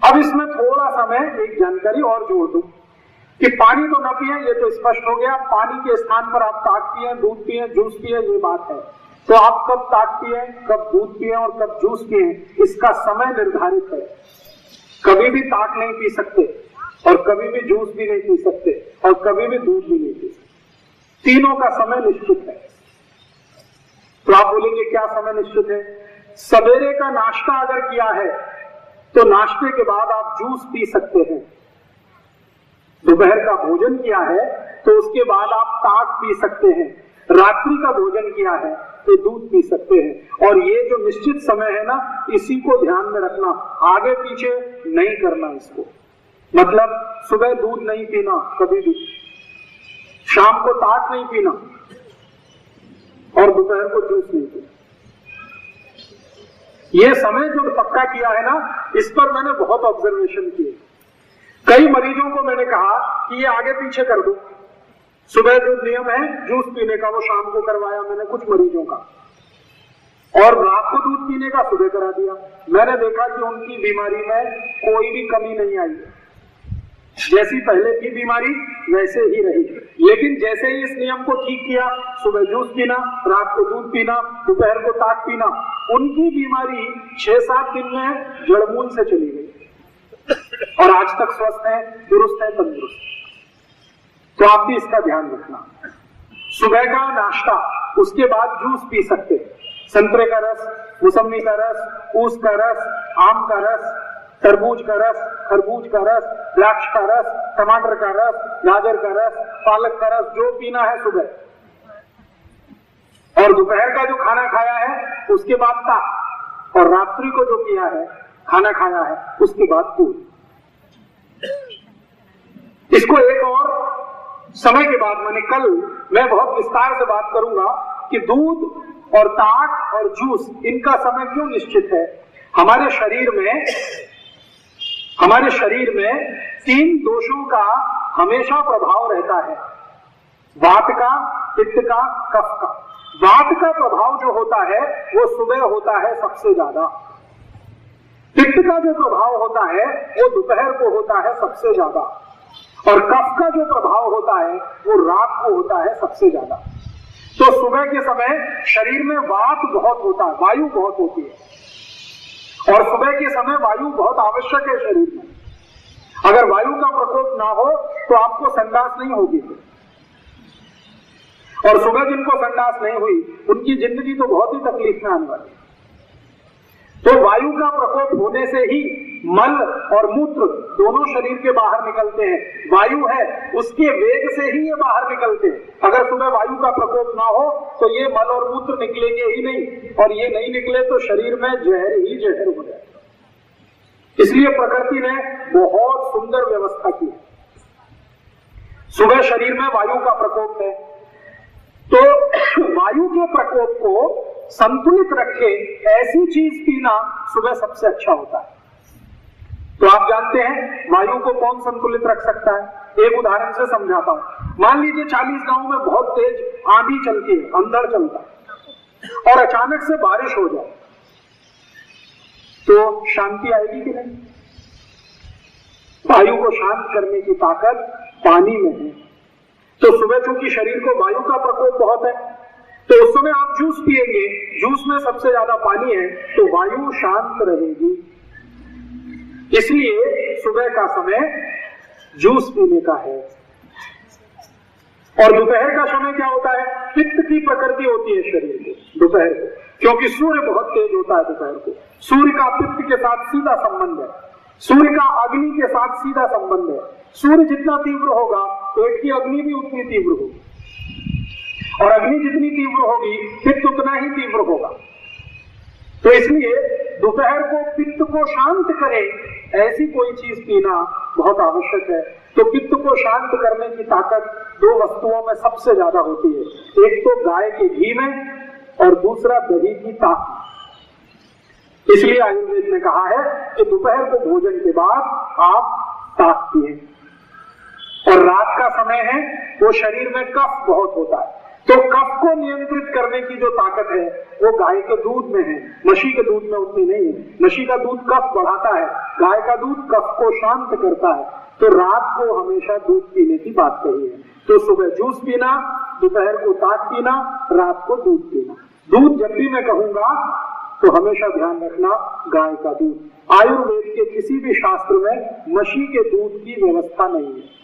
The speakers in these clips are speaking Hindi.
अब इसमें थोड़ा सा मैं एक जानकारी और जोड़ दूं कि पानी तो न पिए, ये तो स्पष्ट हो गया। पानी के स्थान पर आप ताक पिए, दूध पिए, जूस पिए, ये बात है। तो आप कब ताक पिए, कब दूध पिए और कब जूस पिए, इसका समय निर्धारित है। कभी भी ताक नहीं पी सकते और कभी भी जूस भी नहीं पी सकते और कभी भी दूध भी नहीं पी सकते। तीनों का समय निश्चित है। तो आप बोलेंगे क्या समय निश्चित है? सवेरे का नाश्ता अगर किया है तो नाश्ते के बाद आप जूस पी सकते हैं। दोपहर का भोजन किया है तो उसके बाद आप ताक पी सकते हैं। रात्रि का भोजन किया है तो दूध पी सकते हैं। और ये जो निश्चित समय है ना, इसी को ध्यान में रखना, आगे पीछे नहीं करना इसको। मतलब सुबह दूध नहीं पीना कभी भी, शाम को ताक नहीं पीना और दोपहर को जूस नहीं पीना। ये समय जो पक्का किया है ना, इस पर मैंने बहुत ऑब्जर्वेशन किए। कई मरीजों को मैंने कहा कि ये आगे पीछे कर दो। सुबह जो नियम है जूस पीने का वो शाम को करवाया मैंने कुछ मरीजों का, और रात को दूध पीने का सुबह करा दिया। मैंने देखा कि उनकी बीमारी में कोई भी कमी नहीं आई, जैसी पहले थी बीमारी वैसे ही रही। लेकिन जैसे ही इस नियम को ठीक किया, सुबह जूस पीना, रात को दूध पीना, दोपहर को ताक पीना, उनकी बीमारी 6-7 दिन में जड़मूल से चली गई और आज तक स्वस्थ है, दुरुस्त है, तंदुरुस्त। तो आप भी इसका ध्यान रखना। सुबह का नाश्ता, उसके बाद जूस पी सकते हैं। संतरे का रस, मौसमी का रस, ऊस का रस, आम का रस, तरबूज का रस, खरबूज का रस, द्राक्ष का रस, टमाटर का रस, गाजर का रस, पालक का रस, जो पीना है सुबह। और दोपहर का जो खाना खाया है उसके बाद ताक, और रात्रि को जो पिया है, खाना खाया है, उसके बाद दूध। इसको एक और समय के बाद, मैंने कल मैं बहुत विस्तार से बात करूंगा कि दूध और ताक और जूस, इनका समय क्यों निश्चित है। हमारे शरीर में 3 दोषों का हमेशा प्रभाव रहता है, वात का, पित्त का, कफ का। वात का प्रभाव जो होता है वो सुबह होता है सबसे ज्यादा। पित्त का जो प्रभाव होता है वो दोपहर को होता है सबसे ज्यादा, और कफ का जो प्रभाव होता है वो रात को होता है सबसे ज्यादा। तो सुबह के समय शरीर में वात बहुत होता है, वायु बहुत होती है, और सुबह के समय वायु बहुत आवश्यक है शरीर में। अगर वायु का प्रकोप ना हो तो आपको संडास नहीं होगी, और सुबह जिनको संडास नहीं हुई उनकी जिंदगी तो बहुत ही तकलीफ में आने वाली। तो वायु का प्रकोप होने से ही मल और मूत्र दोनों शरीर के बाहर निकलते हैं। वायु है, उसके वेग से ही ये बाहर निकलते हैं। अगर सुबह वायु का प्रकोप ना हो तो ये मल और मूत्र निकलेंगे ही नहीं, और ये नहीं निकले तो शरीर में जहर ही जहर हो जाए। इसलिए प्रकृति ने बहुत सुंदर व्यवस्था की है। सुबह शरीर में वायु का प्रकोप है, तो वायु के प्रकोप को संतुलित रखे ऐसी चीज पीना सुबह सबसे अच्छा होता है। तो आप जानते हैं वायु को कौन संतुलित रख सकता है। एक उदाहरण से समझाता हूं। मान लीजिए 40 गांव में बहुत तेज आंधी चलती है, अंधड़ चलता है, और अचानक से बारिश हो जाए, तो शांति आएगी कि नहीं? वायु को शांत करने की ताकत पानी में है। तो सुबह चूंकि शरीर को वायु का प्रकोप बहुत है, तो उस समय आप जूस पिएंगे, जूस में सबसे ज्यादा पानी है, तो वायु शांत रहेगी। इसलिए सुबह का समय जूस पीने का है। और दोपहर का समय क्या होता है? पित्त की प्रकृति होती है शरीर को दोपहर को, क्योंकि सूर्य बहुत तेज होता है दोपहर को। सूर्य का पित्त के साथ सीधा संबंध है, सूर्य का अग्नि के साथ सीधा संबंध है। सूर्य जितना तीव्र होगा, पेट की अग्नि भी उतनी तीव्र होगी, और अग्नि जितनी तीव्र होगी, पित्त उतना ही तीव्र होगा। तो इसलिए दोपहर को पित्त को शांत करे ऐसी कोई चीज पीना बहुत आवश्यक है। तो पित्त को शांत करने की ताकत 2 वस्तुओं में सबसे ज्यादा होती है, एक तो गाय के घी में और दूसरा दही की ताक। इसलिए आयुर्वेद ने कहा है कि दोपहर को भोजन के बाद आप ताक पिए। और रात का समय है, वो शरीर में कफ बहुत होता है, तो कफ को नियंत्रित करने की जो ताकत है वो गाय के दूध में है, म्हशी के दूध में उतनी नहीं है। म्हशी का दूध कफ बढ़ाता है, गाय का दूध कफ को शांत करता है। तो रात को हमेशा दूध पीने की बात कही है। तो सुबह जूस पीना, दोपहर को ताक पीना, रात को दूध पीना। दूध जब भी मैं कहूंगा तो हमेशा ध्यान रखना गाय का दूध। आयुर्वेद के किसी भी शास्त्र में म्हशी के दूध की व्यवस्था नहीं है।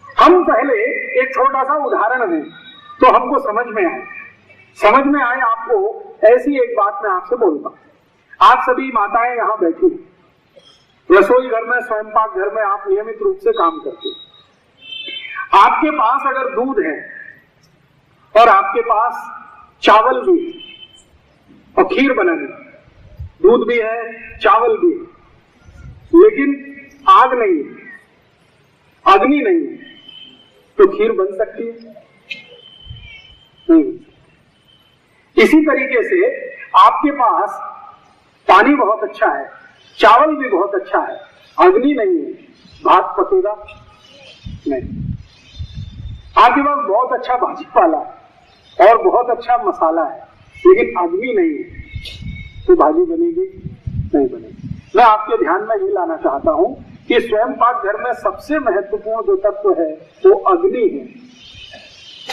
हम पहले एक छोटा सा उदाहरण दें तो हमको समझ में आए आपको ऐसी एक बात मैं आपसे बोलता हूं। आप सभी माताएं यहां बैठी, रसोई घर में, स्वयंपाक घर में आप नियमित रूप से काम करते हैं। आपके पास अगर दूध है और आपके पास चावल भी और खीर बनानी, दूध भी है, चावल भी है, लेकिन आग नहीं है, अग्नि नहीं है, तो खीर बन सकती है? नहीं। इसी तरीके से आपके पास पानी बहुत अच्छा है, चावल भी बहुत अच्छा है, अग्नि नहीं है, भात पकेगा नहीं। आपके पास बहुत अच्छा भाजी पाला है और बहुत अच्छा मसाला है, लेकिन अग्नि नहीं है, तो भाजी बनेगी नहीं बनेगी। मैं आपके ध्यान में ये लाना चाहता हूं कि स्वयंपाक घर में सबसे महत्वपूर्ण जो तत्व है वो अग्नि है।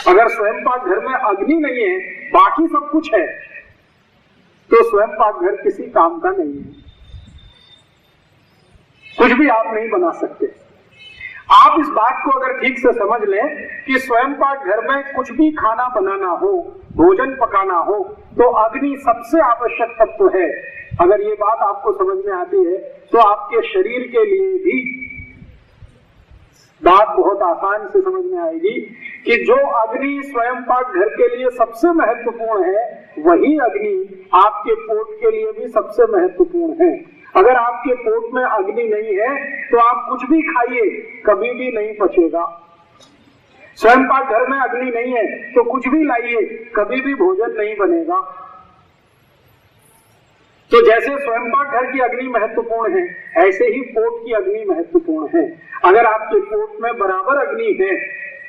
अगर स्वयंपाक घर में अग्नि नहीं है, बाकी सब कुछ है, तो स्वयंपाक घर किसी काम का नहीं है। कुछ भी आप नहीं बना सकते। आप इस बात को अगर ठीक से समझ लें कि स्वयंपाक घर में कुछ भी खाना बनाना हो, भोजन पकाना हो, तो अग्नि सबसे आवश्यक तत्व है। अगर ये बात आपको समझ में आती है तो आपके शरीर के लिए भी बात बहुत आसान से समझ में आएगी कि जो अग्नि स्वयंपाक घर के लिए सबसे महत्वपूर्ण है, वही अग्नि आपके पोट के लिए भी सबसे महत्वपूर्ण है। अगर आपके पोट में अग्नि नहीं है तो आप कुछ भी खाइए, कभी भी नहीं पचेगा। स्वयंपाक घर में अग्नि नहीं है तो कुछ भी लाइए, कभी भी भोजन नहीं बनेगा। तो जैसे स्वयंपाक घर की अग्नि महत्वपूर्ण है, ऐसे ही पोट की अग्नि महत्वपूर्ण है। अगर आपके पोट में बराबर अग्नि है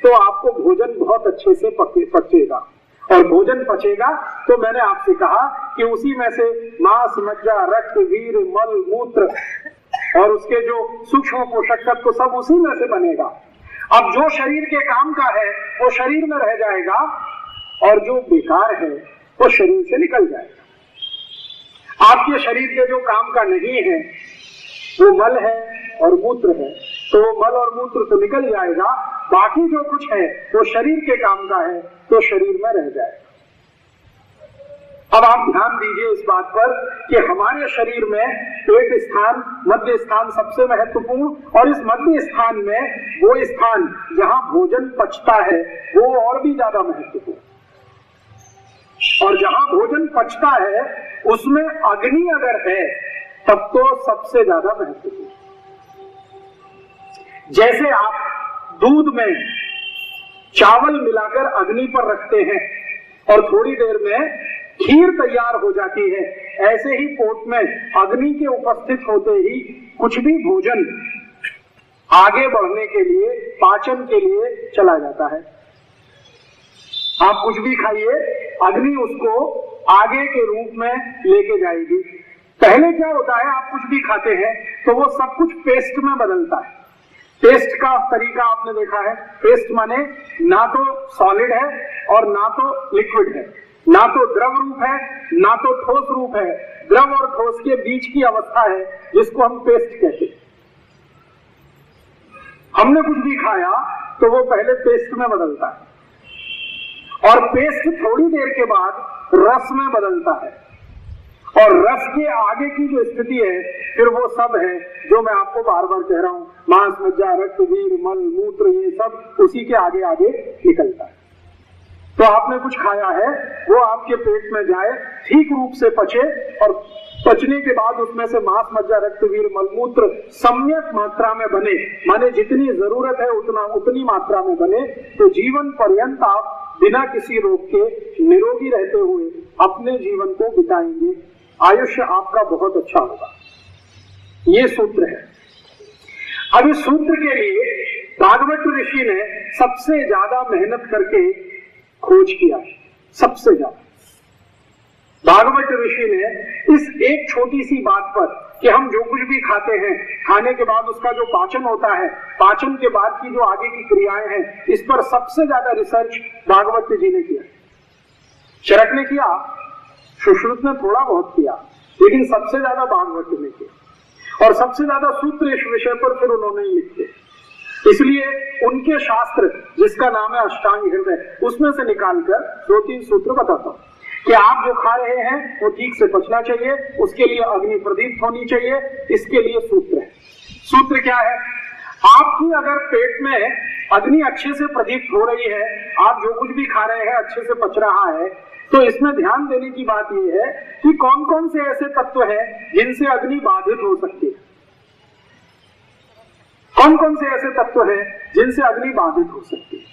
तो आपको भोजन बहुत अच्छे से पचेगा, और भोजन पचेगा तो मैंने आपसे कहा कि उसी में से मांस, मज्जा, रक्त, वीर, मल, मूत्र और उसके जो सूक्ष्म पोषक तत्व सब उसी में से बनेगा। अब जो शरीर के काम का है वो शरीर में रह जाएगा, और जो बेकार है वो शरीर से निकल जाएगा। आपके शरीर के जो काम का नहीं है वो मल है और मूत्र है, तो वो मल और मूत्र तो निकल जाएगा, बाकी जो कुछ है वो शरीर के काम का है तो शरीर में रह जाएगा। अब आप ध्यान दीजिए इस बात पर कि हमारे शरीर में पेट स्थान, मध्य स्थान सबसे महत्वपूर्ण, और इस मध्य स्थान में वो स्थान जहां भोजन पचता है वो और भी ज्यादा महत्वपूर्ण, और जहां भोजन पचता है उसमें अग्नि अगर है तब तो सबसे ज्यादा महत्वपूर्ण। जैसे आप दूध में चावल मिलाकर अग्नि पर रखते हैं और थोड़ी देर में खीर तैयार हो जाती है, ऐसे ही पोट में अग्नि के उपस्थित होते ही कुछ भी भोजन आगे बढ़ने के लिए, पाचन के लिए चला जाता है। आप कुछ भी खाइए, अग्नि उसको आगे के रूप में लेके जाएगी। पहले क्या होता है, आप कुछ भी खाते हैं तो वो सब कुछ पेस्ट में बदलता है। पेस्ट का तरीका आपने देखा है। पेस्ट माने ना तो सॉलिड है और ना तो लिक्विड है, ना तो द्रव रूप है ना तो ठोस रूप है, द्रव और ठोस के बीच की अवस्था है जिसको हम पेस्ट कहते हैं। हमने कुछ भी खाया तो वो पहले पेस्ट में बदलता है, और पेस्ट थोड़ी देर के बाद रस में बदलता है, और रस के आगे की जो स्थिति है फिर वो सब है जो मैं आपको बार बार कह रहा हूं, मांस, मज्जा, रक्त, वीर, मल, मूत्र, ये सब उसी के आगे आगे निकलता है। तो आपने कुछ खाया है वो आपके पेट में जाए, ठीक रूप से पचे, और पचने के बाद उसमें से मांस, मज्जा, रक्त, वीर, मल, मूत्र सम्यक मात्रा में बने, माने जितनी जरूरत है उतनी मात्रा में बने, तो जीवन पर्यंत आप बिना किसी रोग के निरोगी रहते हुए अपने जीवन को बिताएंगे। आयुष्य आपका बहुत अच्छा होगा। ये सूत्र है। अब इस सूत्र के लिए भागवत ऋषि ने सबसे ज्यादा मेहनत करके खोज किया है सबसे ज्यादा। भागवत ऋषि ने इस एक छोटी सी बात पर कि हम जो कुछ भी खाते हैं, खाने के बाद उसका जो पाचन होता है, पाचन के बाद की जो आगे की क्रियाएं हैं, इस पर सबसे ज्यादा रिसर्च भागवत जी ने किया। चरक ने किया, सुश्रुत ने थोड़ा बहुत किया, लेकिन सबसे ज्यादा भागवत ने किया। और सबसे ज्यादा सूत्र इस विषय पर फिर उन्होंने ही लिखे। इसलिए उनके शास्त्र, जिसका नाम है अष्टांग हृदय, उसमें से निकालकर 2-3 सूत्र बताता हूं कि आप जो खा रहे हैं वो ठीक से पचना चाहिए, उसके लिए अग्नि प्रदीप्त होनी चाहिए। इसके लिए सूत्र है। सूत्र क्या है? आपकी अगर पेट में अग्नि अच्छे से प्रदीप्त हो रही है, आप जो कुछ भी खा रहे हैं अच्छे से पच रहा है, तो इसमें ध्यान देने की बात यह है कि कौन कौन से ऐसे तत्व हैं जिनसे अग्नि बाधित हो सकती है। कौन कौन से ऐसे तत्व हैं जिनसे अग्नि बाधित हो सकती है।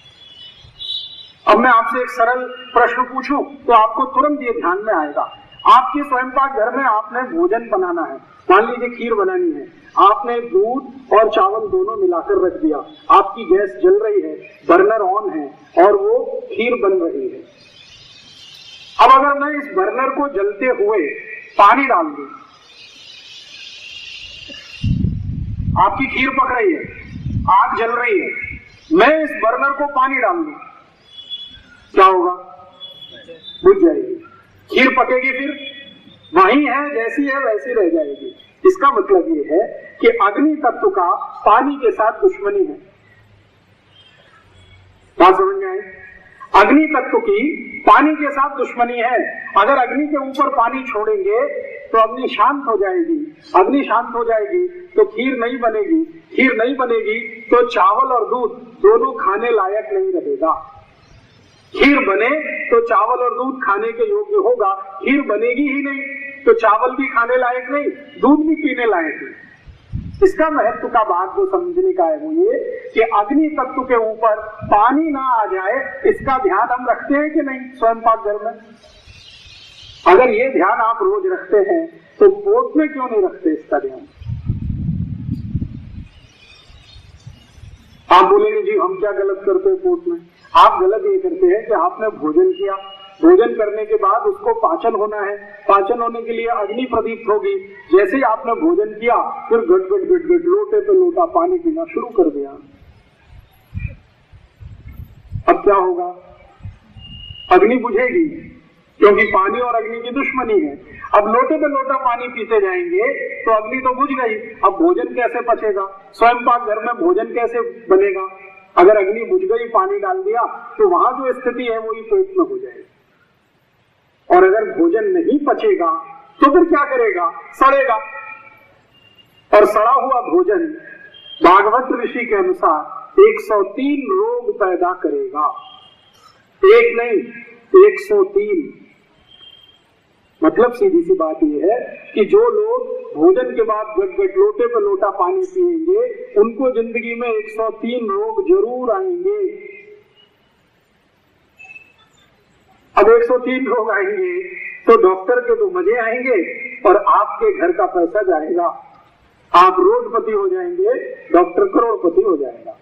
अब मैं आपसे एक सरल प्रश्न पूछूं तो आपको तुरंत ये ध्यान में आएगा। आपके स्वयंपाक घर में आपने भोजन बनाना है, मान लीजिए खीर बनानी है, आपने दूध और चावल दोनों मिलाकर रख दिया, आपकी गैस जल रही है, बर्नर ऑन है और वो खीर बन रही है। अब अगर मैं इस बर्नर को जलते हुए पानी डाल दूं, आपकी खीर पक रही है, आग जल रही है, मैं इस बर्नर को पानी डाल दूं, क्या होगा? बुझ जाएगी। खीर पकेगी, फिर वही है, जैसी है वैसी रह जाएगी। इसका मतलब ये है कि अग्नि तत्व का पानी के साथ दुश्मनी है। बात समझ में आई? अग्नि तत्व की पानी के साथ दुश्मनी है। अगर अग्नि के ऊपर पानी छोड़ेंगे तो अग्नि शांत हो जाएगी, अग्नि शांत हो जाएगी तो खीर नहीं बनेगी, खीर नहीं बनेगी तो चावल और दूध दोनों खाने लायक नहीं रहेगा। खीर बने तो चावल और दूध खाने के योग्य होगा, खीर बनेगी ही नहीं तो चावल भी खाने लायक नहीं, दूध भी पीने लायक नहीं। इसका महत्व का बात जो समझने का है वो ये कि अग्नि तत्व के ऊपर पानी ना आ जाए, इसका ध्यान हम रखते हैं कि नहीं स्वयंपाक घर में? अगर ये ध्यान आप रोज रखते हैं तो पोट में क्यों नहीं रखते इसका ध्यान? आप बोलेंगे जी हम क्या गलत करते हैं पोट में? आप गलत ये करते हैं कि आपने भोजन किया, भोजन करने के बाद उसको पाचन होना है, पाचन होने के लिए अग्नि प्रदीप्त होगी। जैसे ही आपने भोजन किया फिर गट गट गट गट लोटे पे लोटा पानी पीना शुरू कर दिया। अब क्या होगा? अग्नि बुझेगी क्योंकि पानी और अग्नि की दुश्मनी है। अब लोटे पे लोटा पानी पीते जाएंगे तो अग्नि तो बुझ गई, अब भोजन कैसे पचेगा? स्वयंपाक घर में भोजन कैसे बनेगा? अगर अग्नि बुझ गई, पानी डाल दिया तो वहां जो स्थिति है वही पेट में हो जाएगी। और अगर भोजन नहीं पचेगा तो फिर क्या करेगा? सड़ेगा। और सड़ा हुआ भोजन भागवत ऋषि के अनुसार 103 रोग पैदा करेगा। एक नहीं, 103। मतलब सीधी सी बात यह है कि जो लोग भोजन के बाद गट लोटे पे लोटा पानी पिएंगे उनको जिंदगी में 103 रोग जरूर आएंगे। अब 103 लोग आएंगे तो डॉक्टर के तो मजे आएंगे और आपके घर का पैसा जाएगा। आप रोडपति हो जाएंगे, डॉक्टर करोड़पति हो जाएगा।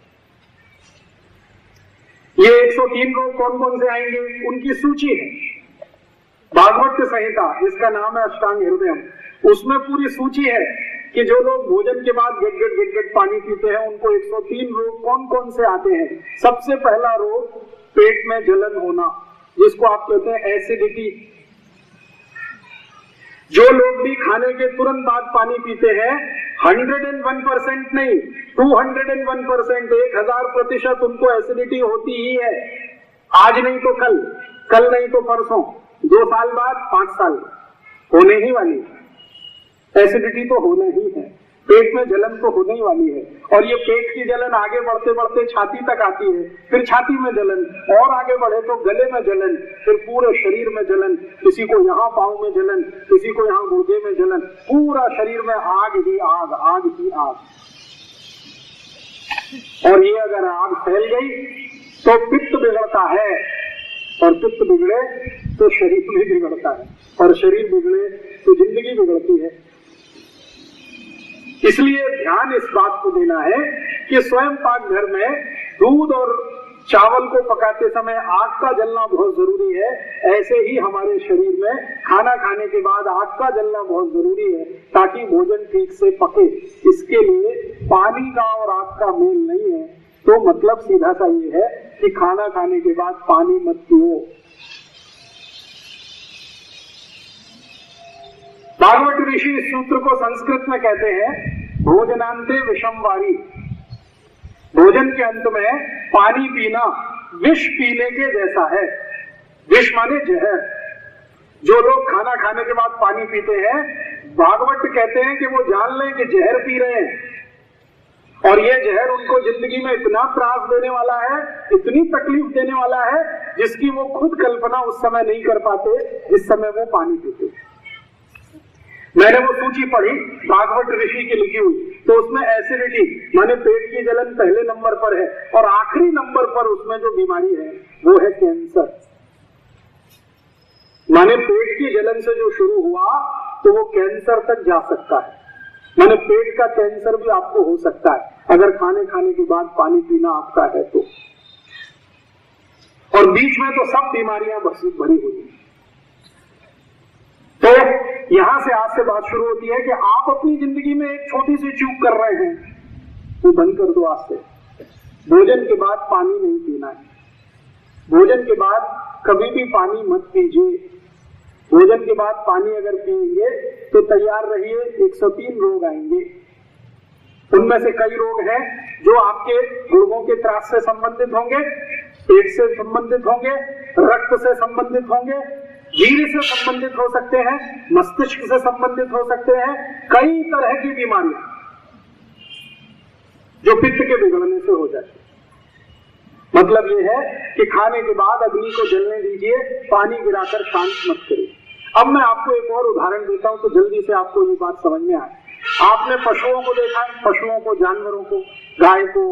ये 103 रोग कौन कौन से आएंगे उनकी सूची है भागवत संहिता, जिसका नाम है अष्टांग हृदयम, उसमें पूरी सूची है कि जो लोग भोजन के बाद गट गट पानी पीते हैं उनको 103 रोग कौन कौन से आते हैं। सबसे पहला रोग पेट में जलन होना, जिसको आप कहते हैं एसिडिटी। जो लोग भी खाने के तुरंत बाद पानी पीते हैं 101% नहीं 201%, 1000% उनको एसिडिटी होती ही है। आज नहीं तो कल, कल नहीं तो परसों, 2 साल बाद, 5 साल होने ही वाली है। एसिडिटी तो होना ही है, पेट में जलन तो होने ही वाली है। और ये पेट की जलन आगे बढ़ते बढ़ते छाती तक आती है, फिर छाती में जलन, और आगे बढ़े तो गले में जलन, फिर पूरे शरीर में जलन, किसी को यहाँ पांव में जलन, किसी को यहाँ गुर्दे में जलन, पूरा शरीर में आग ही आग, आग ही आग। और ये अगर आग फैल गई तो पित्त बिगड़ता है, और पित्त बिगड़े तो शरीर भी बिगड़ता है, और शरीर बिगड़े तो जिंदगी बिगड़ती है। इसलिए ध्यान इस बात को देना है कि स्वयं पाक घर में दूध और चावल को पकाते समय आग का जलना बहुत जरूरी है, ऐसे ही हमारे शरीर में खाना खाने के बाद आग का जलना बहुत जरूरी है ताकि भोजन ठीक से पके। इसके लिए पानी का और आग का मेल नहीं है। तो मतलब सीधा सा ये है कि खाना खाने के बाद पानी मत पियो। भागवत ऋषि इस सूत्र को संस्कृत में कहते हैं भोजनांते विषम वारी। भोजन के अंत में पानी पीना विष पीने के जैसा है। विष माने जहर। जो लोग खाना खाने के बाद पानी पीते हैं, भागवत कहते हैं कि वो जान लें कि जहर पी रहे हैं और ये जहर उनको जिंदगी में इतना त्रास देने वाला है, इतनी तकलीफ देने वाला है जिसकी वो खुद कल्पना उस समय नहीं कर पाते जिस समय वो पानी पीते। मैंने वो सूची पढ़ी भागवत ऋषि की लिखी हुई, तो उसमें एसिडिटी माने पेट की जलन पहले नंबर पर है और आखिरी नंबर पर उसमें जो बीमारी है वो है कैंसर। माने पेट की जलन से जो शुरू हुआ तो वो कैंसर तक जा सकता है। माने पेट का कैंसर भी आपको हो सकता है अगर खाने के बाद पानी पीना आपका है तो। और बीच में तो सब बीमारियां भरी हुई हैं। तो यहां से आज से बात शुरू होती है कि आप अपनी जिंदगी में एक छोटी सी चूक कर रहे हैं, वो बंद कर दो आज से। भोजन के बाद पानी नहीं पीना है। भोजन के बाद कभी भी पानी मत पीजिए। भोजन के बाद पानी अगर पिएंगे तो तैयार रहिए 103 रोग आएंगे। उनमें से कई रोग हैं जो आपके गुर्दों के त्रास से संबंधित होंगे, पेट से संबंधित होंगे, रक्त से संबंधित होंगे, वीर्य से संबंधित हो सकते हैं, मस्तिष्क से संबंधित हो सकते हैं। कई तरह की बीमारियां जो पित्त के बिगड़ने से हो जाती है। मतलब यह है कि खाने के बाद अग्नि को जलने दीजिए, पानी गिराकर शांत मत करिए। अब मैं आपको एक और उदाहरण देता हूं तो जल्दी से आपको ये बात समझ में आए। आपने पशुओं को देखा है, पशुओं को, जानवरों को, गाय को,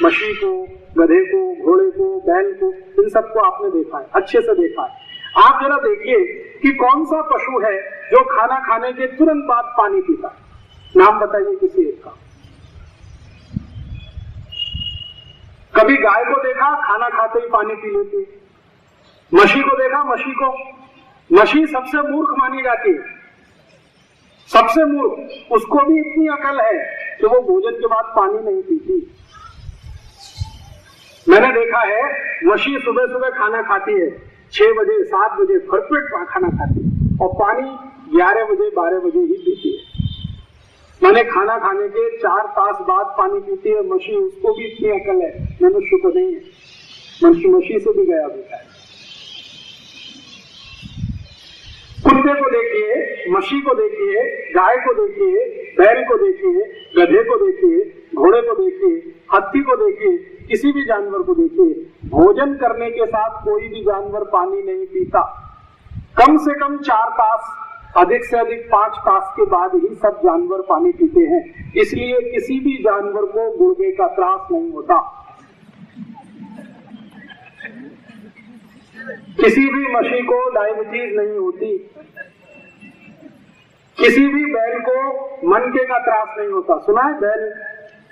मछली को, गधे को, घोड़े को, बैल को, इन सबको आपने देखा है, अच्छे से देखा है। आप जरा देखिए कि कौन सा पशु है जो खाना खाने के तुरंत बाद पानी पीता है। नाम बताइए किसी एक का। कभी गाय को देखा खाना खाते ही पानी पी लेती है। मछली को देखा, मछली सबसे मूर्ख मानी जाती है, सबसे मूर्ख। उसको भी इतनी अकल है कि वो भोजन के बाद पानी नहीं पीती। मैंने देखा है मछली सुबह सुबह खाना खाती है, 6 बजे 7 बजे भरपेट खाना खाती है और पानी 11 बजे 12 बजे ही पीती है। मैंने खाना खाने के 4 तास बाद पानी पीती है मछली। उसको भी इतनी अकल है, मनुष्य को नहीं है। मछली से भी गया बेटा है। कुत्ते को देखिए, मछली को देखिए, गाय को देखिए, बैल को देखिए, गधे को देखिए, घोड़े को देखिए, हाथी को देखिए, किसी भी जानवर को देखिए, भोजन करने के साथ कोई भी जानवर पानी नहीं पीता। कम से कम 4 तास, अधिक से अधिक 5 तास के बाद ही सब जानवर पानी पीते हैं। इसलिए किसी भी जानवर को गुर्दे का त्रास नहीं होता। किसी भी मछली को डायबिटीज नहीं होती। किसी भी बैल को मनके का त्रास नहीं होता। सुना है बैल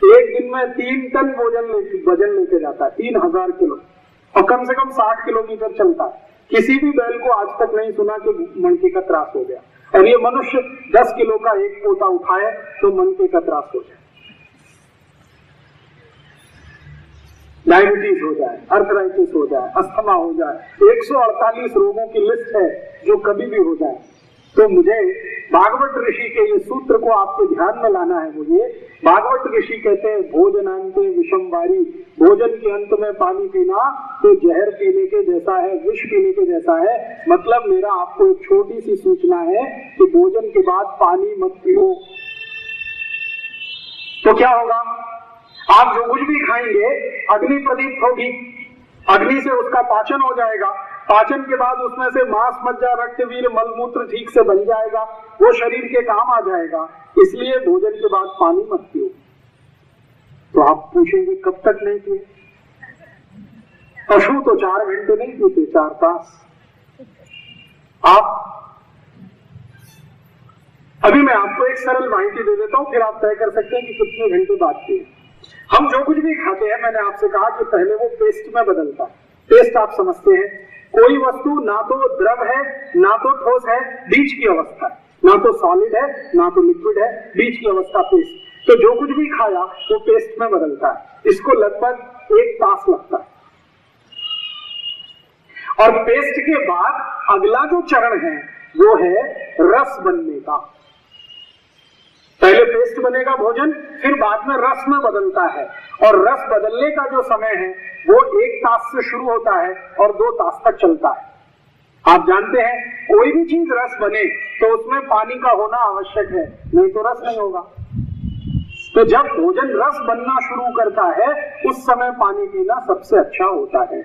एक दिन में 3 टन वजन लेके जाता है, 3000 किलो, और कम से कम 60 किलोमीटर चलता है। किसी भी बैल को आज तक नहीं सुना कि मनके का त्रास हो गया। और ये मनुष्य 10 किलो का एक पोता उठाए तो मनके का त्रास हो जाए, डायबिटीज हो जाए, अर्थराइटिस हो जाए, अस्थमा हो जाए, 148 रोगों की लिस्ट है जो कभी भी हो जाए। तो मुझे भागवत ऋषि के ये सूत्र को आपके ध्यान में लाना है। मुझे भागवत ऋषि कहते हैं भोजनांते विषम वारी। भोजन के अंत में पानी पीना तो जहर पीने के जैसा है, विष पीने के जैसा है। मतलब मेरा आपको एक छोटी सी सूचना है कि भोजन के बाद पानी मत पियो। तो क्या होगा? आप जो कुछ भी खाएंगे अग्नि प्रदीप्त होगी, अग्नि से उसका पाचन हो जाएगा। पाचन के बाद उसमें से मांस, मज्जा, रक्त, वीर्य, मलमूत्र ठीक से बन जाएगा, वो शरीर के काम आ जाएगा। इसलिए भोजन के बाद पानी मत पियो। तो आप पूछेंगे कब तक नहीं पिए? पशु तो 4 घंटे नहीं पीते, 4 तास। आप अभी मैं आपको एक सरल माहिती दे देता हूं, फिर आप तय कर सकते हैं कि कितने घंटे बाद पिए। हम जो कुछ भी खाते हैं, मैंने आपसे कहा कि पहले वो पेस्ट में बदलता है। पेस्ट आप समझते हैं, कोई वस्तु ना तो द्रव है ना तो ठोस है, बीच की अवस्था है, ना तो सॉलिड है ना तो लिक्विड है, बीच की अवस्था पेस्ट। तो जो कुछ भी खाया वो पेस्ट में बदलता है। इसको लगभग 1 तास लगता है। और पेस्ट के बाद अगला जो चरण है वो है रस बनने का। पहले पेस्ट बनेगा भोजन, फिर बाद में रस में बदलता है। और रस बदलने का जो समय है वो 1 तास से शुरू होता है और 2 तास तक चलता है। आप जानते हैं कोई भी चीज रस बने तो उसमें पानी का होना आवश्यक है, नहीं तो रस नहीं होगा। तो जब भोजन रस बनना शुरू करता है उस समय पानी पीना सबसे अच्छा होता है।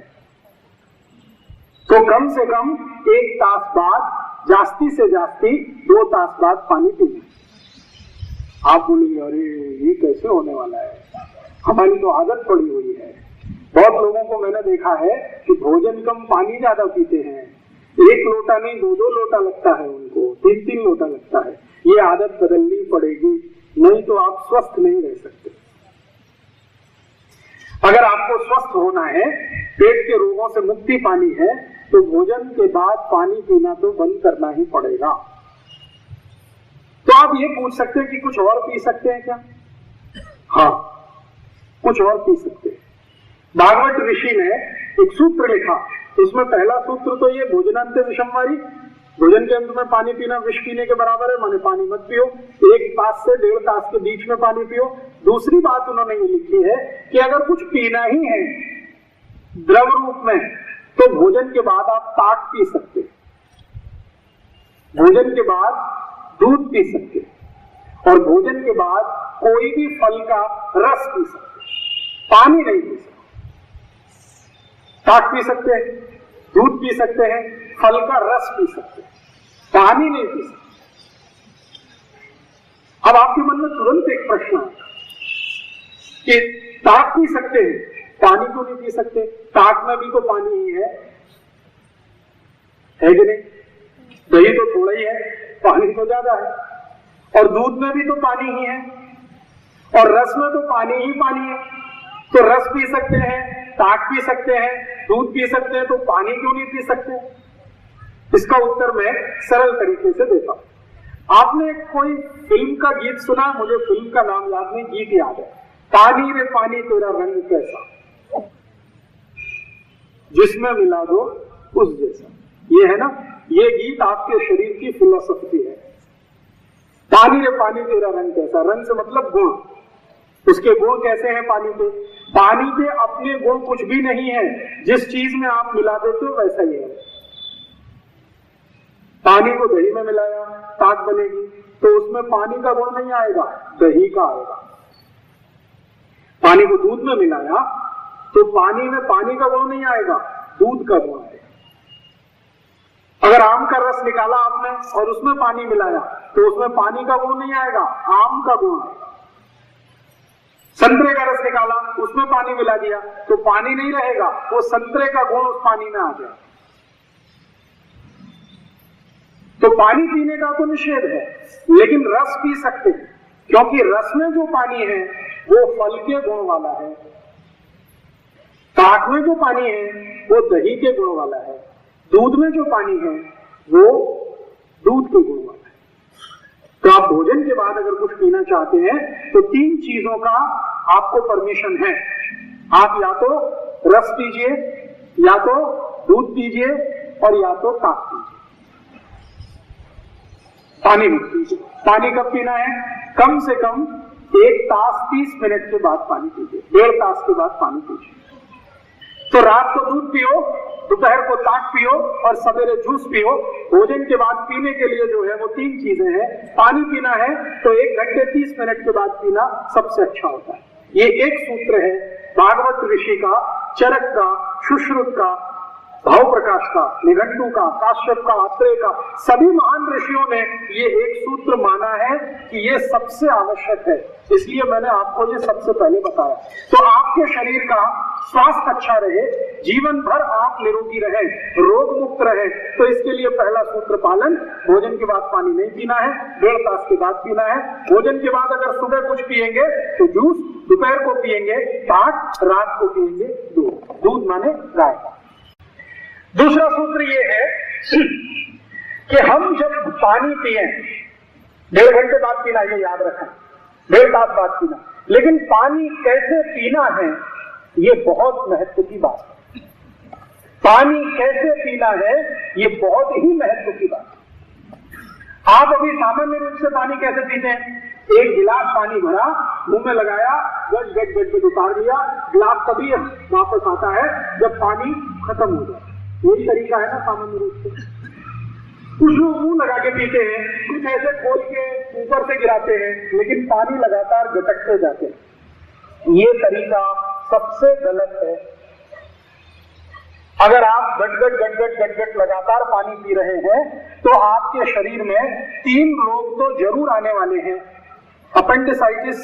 तो कम से कम 1 तास बाद, जास्ती से जास्ती 2 तास बाद पानी पीना। आप बोलेंगे अरे ये कैसे होने वाला है, हमारी तो आदत पड़ी हुई है। बहुत लोगों को मैंने देखा है कि भोजन कम पानी ज्यादा पीते हैं। 1 लोटा नहीं 2-2 लोटा लगता है उनको, 3-3 लोटा लगता है। ये आदत बदलनी पड़ेगी, नहीं तो आप स्वस्थ नहीं रह सकते। अगर आपको स्वस्थ होना है, पेट के रोगों से मुक्ति पानी है, तो भोजन के बाद पानी पीना तो बंद करना ही पड़ेगा। तो आप ये पूछ सकते हैं कि कुछ और पी सकते हैं क्या? हाँ, कुछ और पी सकते हैं। भागवत ऋषि ने एक सूत्र लिखा, उसमें पहला सूत्र तो ये भोजनांते विषमवारी, भोजन के अंत में पानी पीना विष पीने के बराबर है, माने पानी मत पियो। 1 तास से 1.5 तास के बीच में पानी पियो। दूसरी बात उन्होंने ये लिखी है कि अगर कुछ पीना ही है द्रव रूप में तो भोजन के बाद आप ताक पी सकते हैं, भोजन के बाद दूध पी सकते हैं, और भोजन के बाद कोई भी फल का रस पी सकते हैं, पानी नहीं पी सकते। ताक पी सकते हैं, दूध पी सकते हैं, फल का रस पी सकते हैं, पानी नहीं पी सकते। अब आपके मन में तुरंत एक प्रश्न आता कि ताक पी सकते हैं, पानी क्यों नहीं पी सकते? ताक में भी तो पानी ही है कि नहीं? दही तो थोड़ा ही है, पानी तो ज्यादा है। और दूध में भी तो पानी ही है, और रस में तो पानी ही पानी है। तो रस पी सकते हैं, ताक पी सकते हैं, दूध पी सकते हैं, तो पानी क्यों नहीं पी सकते? इसका उत्तर मैं सरल तरीके से देता हूं। आपने कोई फिल्म का गीत सुना? मुझे फिल्म का नाम याद नहीं, गीत याद है, पानी रे पानी तेरा रंग कैसा, जिसमें मिला दो उस जैसा। ये है ना, ये गीत आपके शरीर की फिलॉसफी है। पानी रे पानी तेरा रंग कैसा, रंग से मतलब गुण, उसके गुण कैसे हैं पानी के? पानी के अपने गुण कुछ भी नहीं है, जिस चीज में आप मिला देते हो वैसा ही है। पानी को दही में मिलाया, ताक बनेगी, तो उसमें पानी का गुण नहीं आएगा, दही का आएगा। पानी को दूध में मिलाया तो पानी में पानी का गुण नहीं आएगा, दूध का गुण आएगा। अगर आम का रस निकाला आपने और उसमें पानी मिलाया तो उसमें पानी का गुण नहीं आएगा, आम का गुण आएगा। संतरे का रस निकाला, उसमें पानी मिला दिया तो पानी नहीं रहेगा, वो संतरे का गुण उस पानी में आ जाएगा। तो पानी पीने का तो निषेध है, लेकिन रस पी सकते हैं, क्योंकि रस में जो पानी है वो फल के गुण वाला है, ताक में जो पानी है वो दही के गुण वाला है, दूध में जो पानी है वो दूध के गुण वाला है। तो आप भोजन के बाद अगर कुछ पीना चाहते हैं तो 3 चीजों का आपको परमिशन है। आप या तो रस पीजिए, या तो दूध पीजिए, और या तो ताक पीजिए। पानी मत पीजिए। पानी कब पीना है? कम से कम 1 तास 30 मिनट के बाद पानी पीजिए, 1.5 तास के बाद पानी पीजिए। तो रात को दूध पियो, दोपहर को ताक पियो और सवेरे जूस पियो। भोजन के बाद पीने के लिए जो है वो 3 चीजें हैं। पानी पीना है तो 1 घंटे 30 मिनट के बाद पीना सबसे अच्छा होता है। ये एक सूत्र है भागवत ऋषि का, चरक का, सुश्रुत का, भाव प्रकाश का, निघंटु का, काश्यप का, अत्रेय का, सभी महान ऋषियों ने ये एक सूत्र माना है कि ये सबसे आवश्यक है, इसलिए मैंने आपको ये सबसे पहले बताया। तो आपके शरीर का स्वास्थ्य अच्छा रहे, जीवन भर आप निरोगी रहे, रोग मुक्त रहे, तो इसके लिए पहला सूत्र पालन, भोजन के बाद पानी नहीं पीना है, 1.5 तास के बाद पीना है। भोजन के बाद अगर सुबह कुछ पिएंगे तो जूस, दोपहर को पिएंगे टाट, रात को पिएंगे दूध। दूध माने गाय का। दूसरा सूत्र ये है कि हम जब पानी पिए 1.5 घंटे बाद पीना, ये याद रखें, 1.5 तास बाद पीना। लेकिन पानी कैसे पीना है ये बहुत महत्व की बात है। पानी कैसे पीना है ये बहुत ही महत्व की बात है। आप अभी सामान्य रूप से पानी कैसे पीते हैं? 1 गिलास पानी भरा, मुंह में लगाया, गट गट गट गट उतार लिया, गिलास तभी वापस आता है जब पानी खत्म हो जाए। यही तरीका है ना सामान्य रूप से। कुछ लोग मुंह लगा के पीते हैं, कुछ ऐसे खोल के ऊपर से गिराते हैं, लेकिन पानी लगातार गटकते जाते हैं। ये तरीका सबसे गलत है। अगर आप गट गट गट गट गट गट लगातार पानी पी रहे हैं तो आपके शरीर में 3 रोग तो जरूर आने वाले हैं। अपेंडिसाइटिस,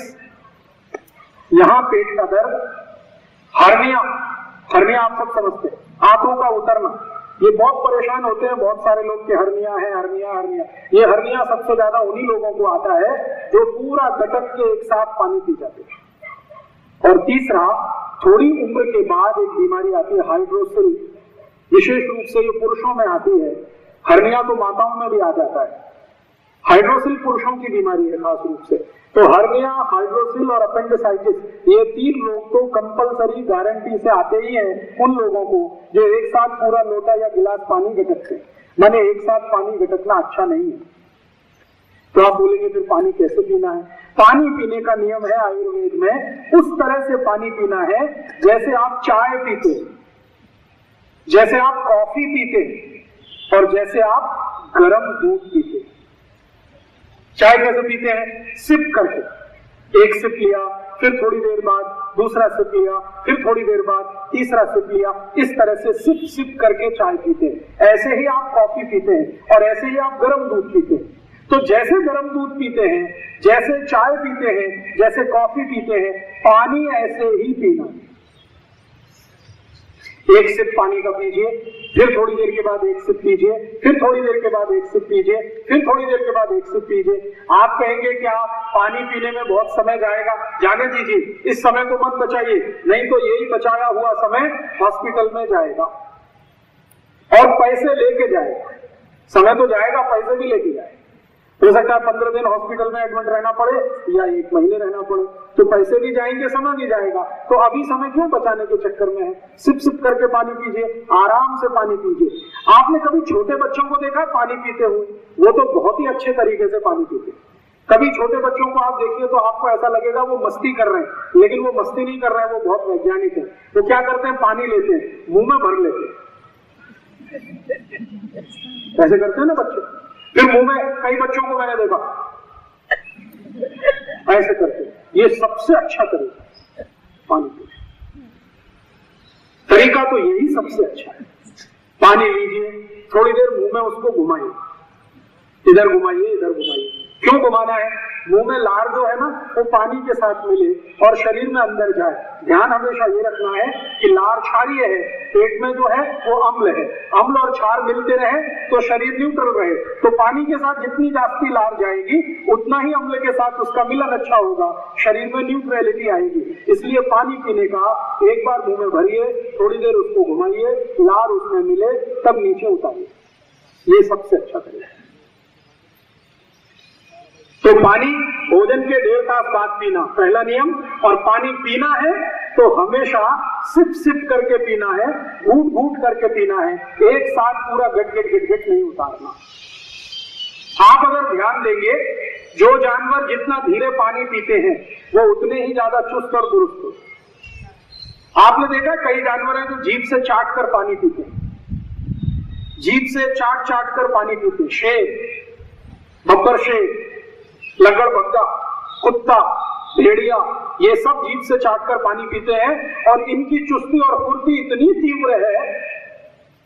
यहां पेट का दर्द, हर्निया, हर्निया आप सब समझते हैं, आंतों का उतरना, ये बहुत परेशान होते हैं बहुत सारे लोग कि हर्निया है, हर्निया हर्निया। ये हर्निया सबसे ज्यादा उन्हीं लोगों को आता है जो पूरा गटक के एक साथ पानी पी जाते हैं। और तीसरा, थोड़ी उम्र के बाद एक बीमारी आती है हाइड्रोसिल, विशेष रूप से ये पुरुषों में आती है। हर्निया तो माताओं में भी आ जाता है, हाइड्रोसिल पुरुषों की बीमारी है खास रूप से। तो हर्निया, हाइड्रोसिल और अपेंडिसाइटिस, ये 3 लोग तो कंपलसरी गारंटी से आते ही हैं उन लोगों को जो एक साथ पूरा लोटा या गिलास पानी गटकते हैं। माने एक साथ पानी गटकना अच्छा नहीं है। तो आप बोलेंगे फिर पानी कैसे पीना है? पानी पीने का नियम है आयुर्वेद में, उस तरह से पानी पीना है जैसे आप चाय पीते, जैसे आप कॉफी पीते और जैसे आप गर्म दूध पीते। चाय कैसे पीते हैं? सिप करके, 1 सिप लिया, फिर थोड़ी देर बाद दूसरा सिप लिया, फिर थोड़ी देर बाद तीसरा सिप लिया, इस तरह से सिप सिप करके चाय पीते हैं। ऐसे ही आप कॉफी पीते हैं और ऐसे ही आप गर्म दूध पीते हैं। तो जैसे गर्म दूध पीते हैं, जैसे चाय पीते हैं, जैसे कॉफी पीते हैं, पानी ऐसे ही पीना है। 1 सिप पानी का पीजिए, फिर थोड़ी देर के बाद 1 सिप पीजिए, फिर थोड़ी देर के बाद 1 सिप पीजिए, फिर थोड़ी देर के बाद 1 सिप पीजिए। आप कहेंगे क्या पानी पीने में बहुत समय जाएगा? जाने दीजिए, इस समय को मत बचाइए, नहीं तो यही बचाया हुआ समय हॉस्पिटल में जाएगा और पैसे लेके जाएगा। समय तो जाएगा, पैसे भी लेके जाएगा। हो सकता है 15 दिन हॉस्पिटल में एडमिट रहना पड़े या 1 महीने रहना पड़े, तो पैसे भी जाएंगे, समय भी जाएगा। तो अभी समय क्यों बचाने के चक्कर में है? सिप सिप करके पानी पीजिए, आराम से पानी पीजिए। आपने कभी छोटे बच्चों को देखा पानी पीते हुए? वो तो बहुत ही अच्छे तरीके से पानी पीते। कभी छोटे बच्चों को आप देखिए तो आपको ऐसा लगेगा वो मस्ती कर रहे हैं, लेकिन वो मस्ती नहीं कर रहे हैं, वो बहुत वैज्ञानिक है। वो क्या करते हैं? पानी लेते हैं, मुंह में भर लेते हैं, ऐसे करते हैं ना बच्चे, फिर मुंह में, कई बच्चों को मैंने देखा ऐसे करते। ये सबसे अच्छा तरीका है पानी पीने। तरीका तो यही सबसे अच्छा है। पानी लीजिए, थोड़ी देर मुंह में उसको घुमाइए, इधर घुमाइए, इधर घुमाइए। क्यों घुमाना है? मुंह में लार जो है ना वो पानी के साथ मिले और शरीर में अंदर जाए। ध्यान हमेशा ये रखना है कि लार क्षारीय है, पेट में जो है वो अम्ल है, अम्ल और क्षार मिलते रहे तो शरीर न्यूट्रल रहे। तो पानी के साथ जितनी जास्ती लार जाएगी उतना ही अम्ल के साथ उसका मिलन अच्छा होगा, शरीर में न्यूट्रलिटी आएगी। इसलिए पानी पीने का एक बार मुंह में भरिए, थोड़ी देर उसको घुमाइए, लार उसमें मिले तब नीचे उतारिए। ये सबसे अच्छा तरीका है। तो पानी भोजन के 1.5 तास बाद पीना पहला नियम, और पानी पीना है तो हमेशा सिप सिप करके पीना है, घूट घूट करके पीना है, एक साथ पूरा गट गट गट गट नहीं उतारना। आप अगर ध्यान देंगे, जो जानवर जितना धीरे पानी पीते हैं वो उतने ही ज्यादा चुस्त और दुरुस्त होते हैं। आपने देखा कई जानवर हैं जो जीभ से चाट कर पानी पीते हैं, जीभ से चाट चाट कर पानी पीते हैं। शेर, बब्बर शेर, लंगड़बग्गा, कुत्ता, भेड़िया, ये सब जीभ से चाटकर पानी पीते हैं और इनकी चुस्ती और फुर्ती इतनी तीव्र है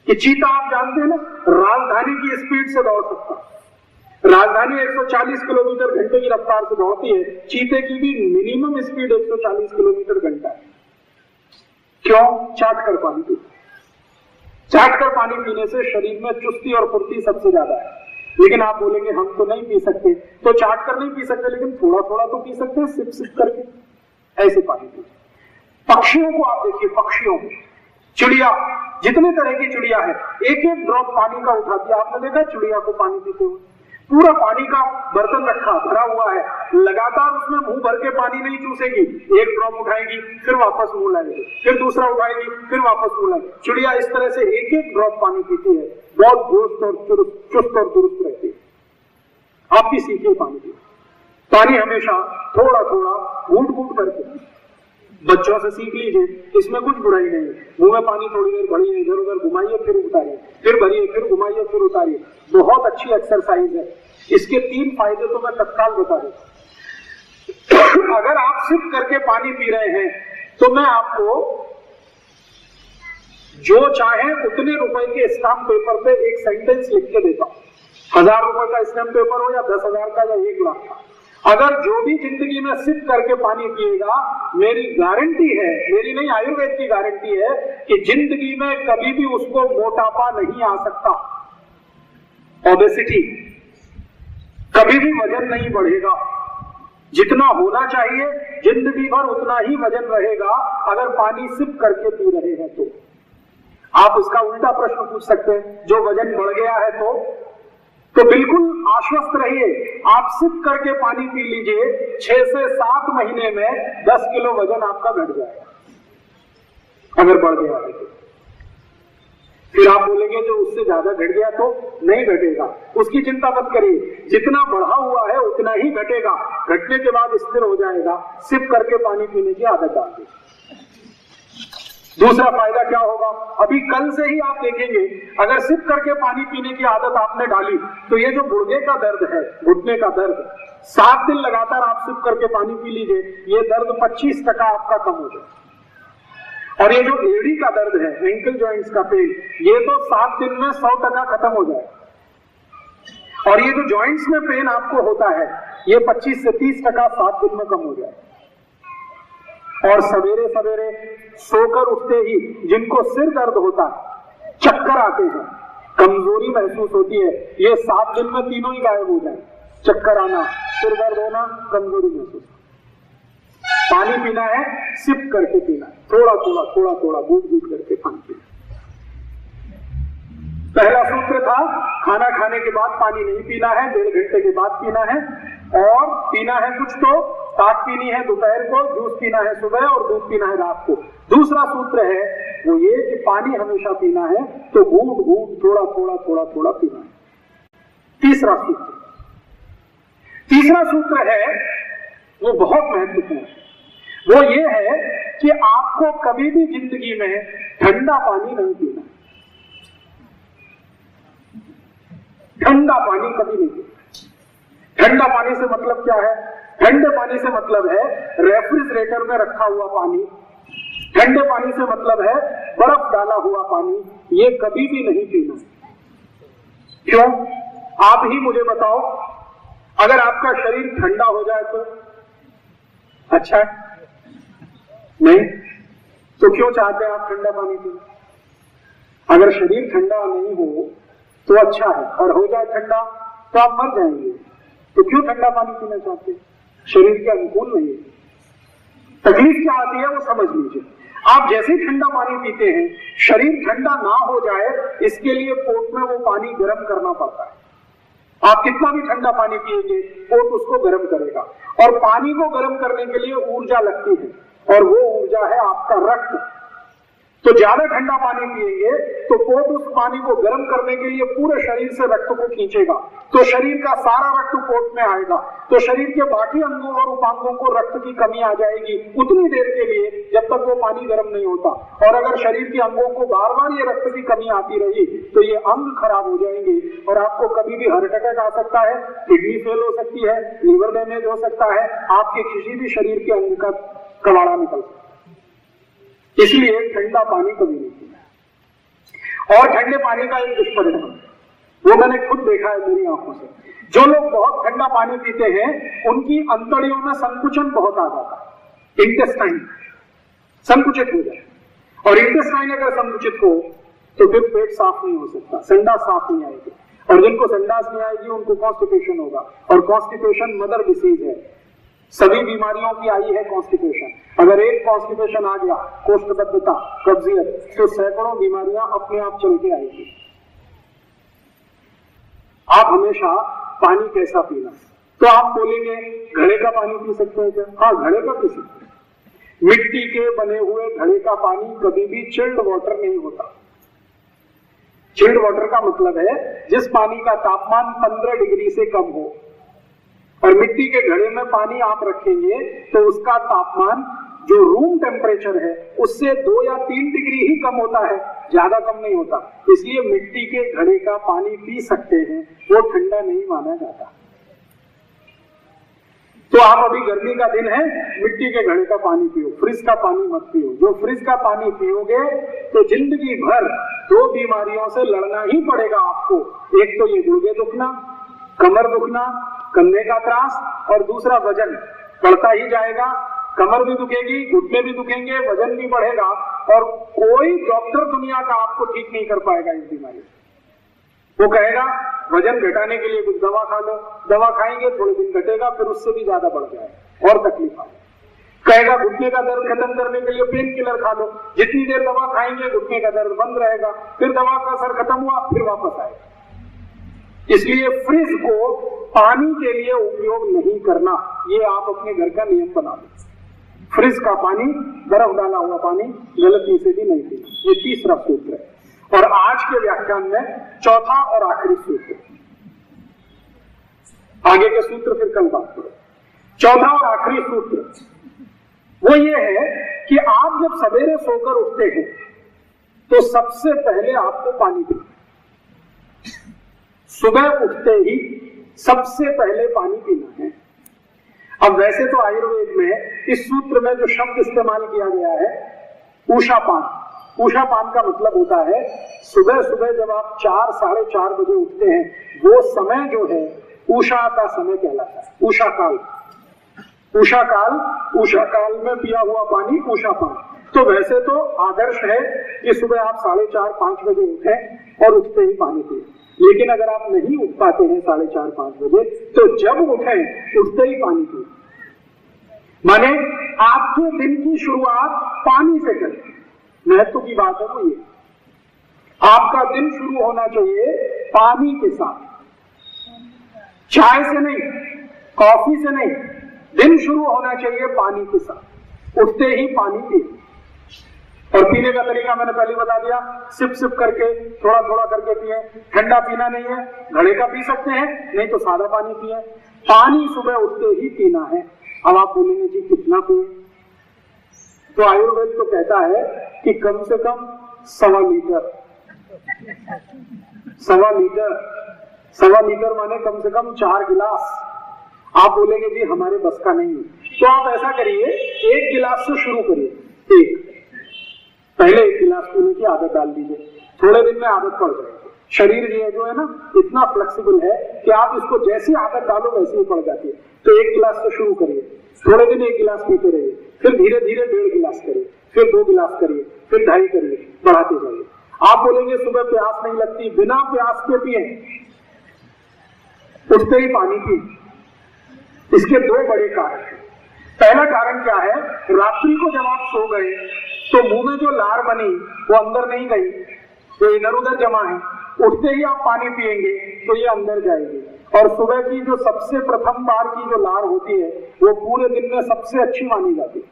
कि चीता, आप जानते हैं ना, राजधानी की स्पीड से दौड़ सकता है। राजधानी 140 किलोमीटर घंटे की रफ्तार से दौड़ती है, चीते की भी मिनिमम स्पीड 140 किलोमीटर घंटा है। क्यों? चाट कर पानी पीते। चाट कर पानी पीने से शरीर में चुस्ती और फुर्ती सबसे ज्यादा है। लेकिन आप बोलेंगे हम तो नहीं पी सकते, तो चाट कर नहीं पी सकते, लेकिन थोड़ा थोड़ा तो पी सकते हैं, सिप सिप करके ऐसे पानी पीजिए। पक्षियों को आप देखिए, पक्षियों को, चिड़िया, जितने तरह की चिड़िया है, एक एक ड्रॉप पानी का उठाती है। आपने देखा चिड़िया को पानी पीते हुए? पूरा पानी का बर्तन रखा भरा हुआ है, लगातार उसमें मुंह भर के पानी नहीं चूसेगी, एक ड्रॉप उठाएगी फिर वापस मुंह लाएगी, फिर दूसरा उठाएगी फिर वापस मुंह लाएगी। चिड़िया इस तरह से एक एक ड्रॉप पानी पीती है, बहुत दुरुस्त और चुस्त और दुरुस्त रहती है। आप भी सीखिए पानी पीना। पानी हमेशा थोड़ा थोड़ा घूंट घूंट करके, बच्चों से सीख लीजिए, इसमें कुछ बुराई नहीं है। मुंह में पानी थोड़ी देर भरिए, इधर उधर घुमाइए फिर उतारिए, फिर भरिए फिर घुमाइए फिर उतारिए, बहुत अच्छी एक्सरसाइज है। इसके 3 फायदे तो मैं तत्काल बता देता। अगर आप सिप करके पानी पी रहे हैं तो मैं आपको जो चाहे उतने रुपए के स्टाम्प पेपर पे एक सेंटेंस लिख के देता हूं। 1000 रुपए का स्टाम्प पेपर हो या 10,000 का या 1 लाख का, अगर जो भी जिंदगी में सिप करके पानी पिएगा, मेरी गारंटी है, मेरी नहीं आयुर्वेद की गारंटी है कि जिंदगी में कभी भी उसको मोटापा नहीं आ सकता, ओबेसिटी, कभी भी वजन नहीं बढ़ेगा। जितना होना चाहिए जिंदगी भर उतना ही वजन रहेगा अगर पानी सिप करके पी रहे हैं तो। आप उसका उल्टा प्रश्न पूछ सकते हैं, जो वजन बढ़ गया है तो बिल्कुल आश्वस्त रहिए, आप सिप करके पानी पी लीजिए, 6 से 7 महीने में 10 किलो वजन आपका घट जाएगा, अगर बढ़ गया है तो। फिर आप बोलेंगे जो उससे ज्यादा घट गया तो नहीं घटेगा, उसकी चिंता मत करिए, जितना बढ़ा हुआ है उतना ही घटेगा, घटने के बाद स्थिर हो जाएगा। सिप करके पानी पीने की आदत डाल दीजिए। दूसरा फायदा क्या होगा, अभी कल से ही आप देखेंगे, अगर सिप करके पानी पीने की आदत आपने डाली तो ये जो गुर्दे का दर्द है, घुटने का दर्द, 7 दिन लगातार आप सिप करके पानी पी लीजिए, ये दर्द 25% आपका कम हो जाए। और ये जो एड़ी का दर्द है, एंकल जॉइंट्स का पेन, ये तो 7 दिन में 100% खत्म हो जाए। और ये जो जॉइंट्स में पेन आपको होता है, ये 25 से 30% 7 दिन में कम हो जाए। और सवेरे सवेरे सोकर उठते ही जिनको सिर दर्द होता है, चक्कर आते हैं, कमजोरी महसूस होती है, ये 7 दिन में तीनों ही गायब हो जाए। चक्कर आना, सिर दर्द होना, कमजोरी महसूस। पानी पीना है, सिप करके पीना है, थोड़ा थोड़ा थोड़ा थोड़ा घूट घूट करके पानी पीना। पहला सूत्र था, खाना खाने के बाद पानी नहीं पीना है, 1.5 घंटे के बाद पीना है, और पीना है कुछ तो ताक पीनी है दोपहर को, जूस पीना है सुबह और दूध पीना है रात को। दूसरा सूत्र है वो ये कि पानी हमेशा पीना है तो घूट घूट थोड़ा थोड़ा थोड़ा थोड़ा पीना है। तीसरा सूत्र है वो बहुत महत्वपूर्ण है, वो ये है कि आपको कभी भी जिंदगी में ठंडा पानी नहीं पीना। ठंडा पानी कभी नहीं पीना। ठंडा पानी से मतलब क्या है? ठंडे पानी से मतलब है रेफ्रिजरेटर में रखा हुआ पानी, ठंडे पानी से मतलब है बर्फ डाला हुआ पानी, ये कभी भी नहीं पीना। क्यों? आप ही मुझे बताओ, अगर आपका शरीर ठंडा हो जाए तो अच्छा है? नहीं तो क्यों चाहते हैं आप ठंडा पानी पीना? अगर शरीर ठंडा नहीं हो तो अच्छा है, और हो जाए ठंडा तो आप मर जाएंगे, तो क्यों ठंडा पानी पीना चाहते हैं? शरीर के अनुकूल नहीं है। तकलीफ क्या आती है वो समझ लीजिए। आप जैसे ही ठंडा पानी पीते हैं, शरीर ठंडा ना हो जाए इसके लिए पोट में वो पानी गर्म करना पड़ता है। आप कितना भी ठंडा पानी पिएंगे, पोट उसको गर्म करेगा, और पानी को गर्म करने के लिए ऊर्जा लगती है, और वो ऊर्जा है आपका रक्त। तो ज्यादा ठंडा पानी पिएंगे तो पोट उस पानी को गर्म करने के लिए पूरे शरीर से रक्त को खींचेगा, तो शरीर का सारा रक्त पोट में आएगा, तो शरीर के बाकी अंगों और उपांगों को रक्त की कमी आ जाएगी उतनी देर के लिए जब तक वो पानी गर्म नहीं होता। और अगर शरीर के अंगों को बार बार ये रक्त की कमी आती रही तो ये अंग खराब हो जाएंगे, और आपको कभी भी हार्ट अटैक आ सकता है, किडनी फेल हो सकती है, लीवर डैमेज हो सकता है, आपके किसी भी शरीर के अंग का कबाड़ा निकल सकता है। इसलिए ठंडा पानी कभी नहीं पीना। और ठंडे पानी का एक दुष्परिणाम, वो मैंने खुद देखा है मेरी आंखों से, जो लोग बहुत ठंडा पानी पीते हैं उनकी अंतड़ियों में संकुचन बहुत आ जाता है, इंटेस्टाइन संकुचित हो जाए। और इंटेस्टाइन अगर संकुचित हो तो फिर पेट साफ नहीं हो सकता, संडास साफ नहीं आएगी, और जिनको संडास नहीं आएगी उनको कॉन्स्टिपेशन होगा, और कॉन्स्टिपेशन मदर डिसीज है, सभी बीमारियों की आई है कॉन्स्टिपेशन। अगर एक कॉन्स्टिपेशन आ गया, कोष्ठबद्धता, कब्जियत, तो सैकड़ों बीमारियां अपने आप चल के आएगी। आप हमेशा पानी कैसा पीना, तो आप बोलेंगे घड़े का पानी पी सकते हैं क्या? हाँ, घड़े का पी सकते हैं। मिट्टी के बने हुए घड़े का पानी कभी भी चिल्ड वाटर नहीं होता। चिल्ड वाटर का मतलब है जिस पानी का तापमान 15 डिग्री से कम हो, और मिट्टी के घड़े में पानी आप रखेंगे तो उसका तापमान जो रूम टेम्परेचर है उससे 2 या 3 डिग्री ही कम होता है, ज्यादा कम नहीं होता। इसलिए मिट्टी के घड़े का पानी पी सकते हैं, वो ठंडा नहीं माना जाता। तो आप अभी गर्मी का दिन है, मिट्टी के घड़े का पानी पियो, फ्रिज का पानी मत पियो। जो फ्रिज का पानी पियोगे तो जिंदगी भर 2 बीमारियों से लड़ना ही पड़ेगा आपको। एक तो ये गुर्दे दुखना, कमर दुखना, कंधे का त्रास, और दूसरा वजन बढ़ता ही जाएगा। कमर भी दुखेगी, घुटने भी दुखेंगे, वजन भी बढ़ेगा, और कोई डॉक्टर दुनिया का आपको ठीक नहीं कर पाएगा इस बीमारी से। वो कहेगा वजन घटाने के लिए कुछ दवा खा लो, दवा खाएंगे थोड़े दिन घटेगा, फिर उससे भी ज्यादा बढ़ जाएगा और तकलीफ आएगी। कहेगा घुटने का दर्द खत्म करने के लिए पेन किलर खा लो, जितनी देर दवा खाएंगे घुटने का दर्द बंद रहेगा, फिर दवा का असर खत्म हुआ फिर वापस आएगा। इसलिए फ्रिज को पानी के लिए उपयोग नहीं करना, ये आप अपने घर का नियम बना लो। फ्रिज का पानी, बर्फ डाला हुआ पानी गलती से भी नहीं पीना। ये तीसरा सूत्र है। और आज के व्याख्यान में चौथा और आखिरी सूत्र, आगे के सूत्र फिर कल बात करो। चौथा और आखिरी सूत्र वो ये है कि आप जब सवेरे सोकर उठते हैं तो सबसे पहले आपको पानी पीना। सुबह उठते ही सबसे पहले पानी पीना है। अब वैसे तो आयुर्वेद में इस सूत्र में जो शब्द इस्तेमाल किया गया है उषापान, उषापान का मतलब होता है सुबह सुबह जब आप 4 साढ़े 4 बजे उठते हैं, वो समय जो है उषा का समय कहलाता है, उषा काल। उषा काल, उषा काल में पिया हुआ पानी उषापान। तो वैसे तो आदर्श है कि सुबह आप 4:30 5 बजे उठें और उठते ही पानी पिए, लेकिन अगर आप नहीं उठ पाते हैं 4:30 5 बजे, तो जब उठें उठते ही पानी पिए। माने आपके दिन की शुरुआत पानी से करें। महत्व की बात है वो ये, आपका दिन शुरू होना चाहिए पानी के साथ, चाय से नहीं, कॉफी से नहीं, दिन शुरू होना चाहिए पानी के साथ। उठते ही पानी पिए। और पीने का तरीका मैंने पहले बता दिया, सिप सिप करके, थोड़ा थोड़ा करके पिए। ठंडा पीना नहीं है, घड़े का पी सकते हैं, नहीं तो सादा पानी पिए। पानी सुबह उठते ही पीना है। अब आप बोलेंगे जी कितना पिए? तो आयुर्वेद तो कहता है कि कम से कम 1.25 लीटर। 1.25 लीटर माने कम से कम 4 गिलास। आप बोलेंगे जी हमारे बस का नहीं है, तो आप ऐसा करिए 1 गिलास से शुरू करिए। पहले 1 गिलास पीने की आदत डाल दीजिए, थोड़े दिन में आदत पड़ जाएगी। शरीर जो है ना इतना फ्लेक्सिबल है कि आप इसको जैसी आदत डालो वैसे ही पड़ जाती है। तो 1 गिलास से शुरू करिए, थोड़े दिन 1 गिलास पीते रहिए, फिर धीरे धीरे 1.5 गिलास करिए, फिर 2 गिलास करिए, फिर 2.5 करिए, बढ़ाते जाइए। आप बोलेंगे सुबह प्यास नहीं लगती, बिना प्यास के पिए, उठते ही पानी पिए। इसके 2 बड़े कारण हैं। पहला कारण क्या है, रात्रि को जब आप सो गए तो मुंह में जो लार बनी वो अंदर नहीं गई, तो इधर उधर जमा है। उठते ही आप पानी पिएंगे तो ये अंदर जाएगी, और सुबह की जो सबसे प्रथम बार की जो लार होती है वो पूरे दिन में सबसे अच्छी मानी जाती है,